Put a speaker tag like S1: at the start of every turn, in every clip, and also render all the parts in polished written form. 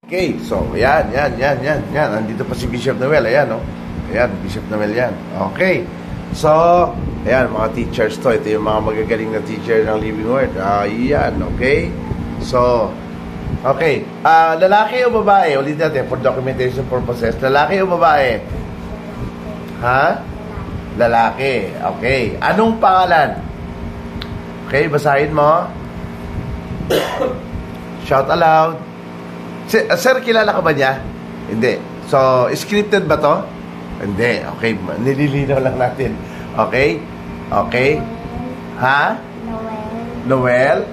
S1: Okay, so, yan. Nandito pa si Bishop Noel, ayan, no? Ayan, Bishop Noel yan. Okay. So, ayan, mga teachers to. Ito yung mga magagaling na teacher ng Living Word. Ayan, okay? So, okay. Lalaki o babae? Ulit natin, for documentation purposes. Lalaki o babae? Ha? Lalaki. Okay. Anong pangalan? Okay, basahin mo. Shout aloud. Sir, kilala ka ba niya? Hindi. So, scripted ba to? Hindi. Okay, nililinaw lang natin. Okay? Okay? Ha? Noel?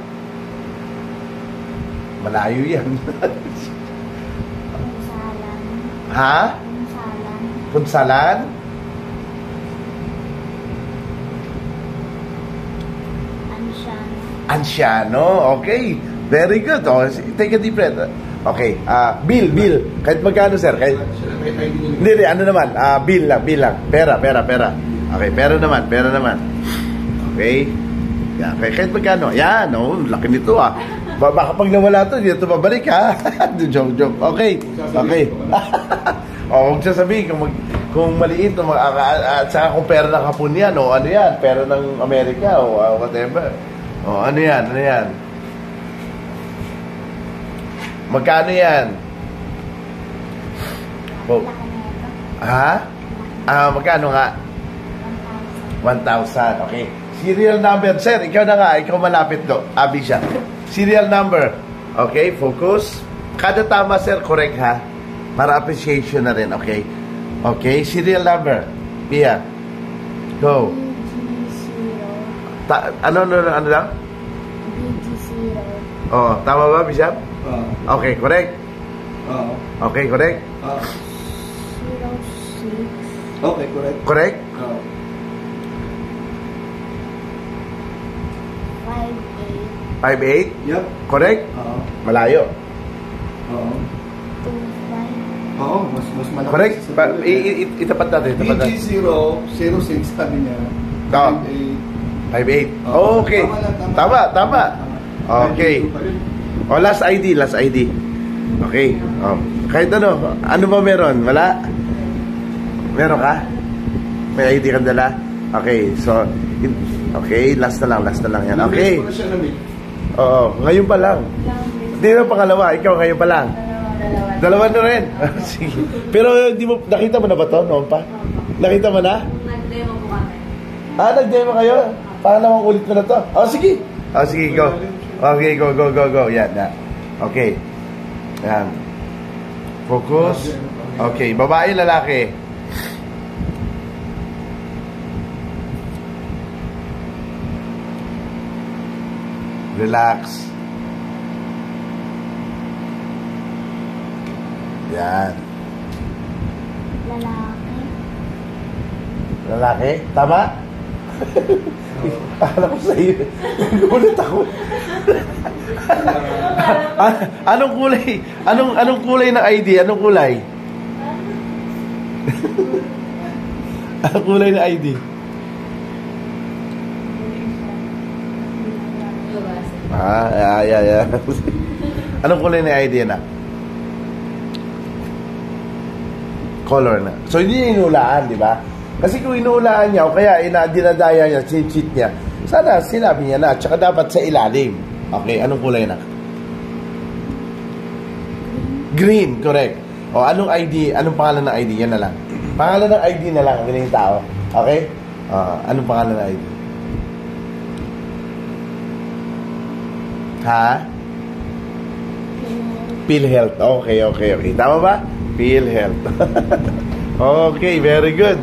S1: Malayo yan. Ha? Punsalan? Ansiano. Okay. Very good. Oh, take a deep breath. Okay. Bill. Kahit magkano, sir? Kahit... Hindi, ano naman? Bill lang. Pera. Okay, pera naman. Okay. Yan. Kahit magkano? Yan. Oh, laki nito, Baka pag nawala to, dito babalik, ha? Joke. Okay. O, huwag sasabihin kung maliit o saka kung pera ng Hapon yan, o ano yan, pera ng Amerika, o whatever. O, ano yan? Magkano yan? Oh. Ha? Magkano nga? 1,000. Okay. Serial number. Sir, ikaw na nga. Ikaw malapit do. Abisha. Serial number. Okay, focus. Kada tama, sir, correct, ha? Para appreciation na rin, okay? Okay, serial number. Pia. Go. Ano lang? BG0. Oh, tama ba, Bishop? Okay, correct? Okay, correct?
S2: 06. Okay, correct.
S1: Correct?
S2: 58.
S1: 58? Yep. Correct? Malayo.
S2: 25. Mas malaki.
S1: Correct? Itapat natin.
S2: BG006 sabi niya.
S1: 58. Okay. Tama. Okay. Last ID. Okay. Kahit ano ba meron? Wala? Meron ka? May ID kang dala? Okay, so okay, last na lang yan. Okay. Oo, ngayon pa lang. Hindi na pangalawa, ikaw ngayon pa lang. Dalawa na rin. Sige. Pero hindi mo nakita mo na ba 'to noon pa? Nakita mo na?
S3: Nag-demo po kami.
S1: Nag-demo kayo? Pangalawang ulit mo na 'to. Sige. Sige, go. Okay, go. Yan. Okay. Yan. Focus. Okay, babae, lalaki. Relax. Yan. Lalaki? Tama? Akala ko sa'yo. Nagulat ako. Anong kulay? Anong kulay ng ID? Anong kulay? Anong kulay ng ID? Yeah. Anong kulay ng ID na? Color na. So hindi niya inulaan, di ba? Kasi kung inuulaan niya o kaya dinadaya niya, cheat niya, sana sinabi niya na, tsaka dapat sa ilalim. Okay, anong kulay na? Green, correct. O anong ID, anong pangalan ng ID? Yan na lang. Pangalan ng ID na lang, ang yung tao. Okay? Anong pangalan ng ID? Ha? PhilHealth. Okay. Tama ba? PhilHealth. Okay, very good.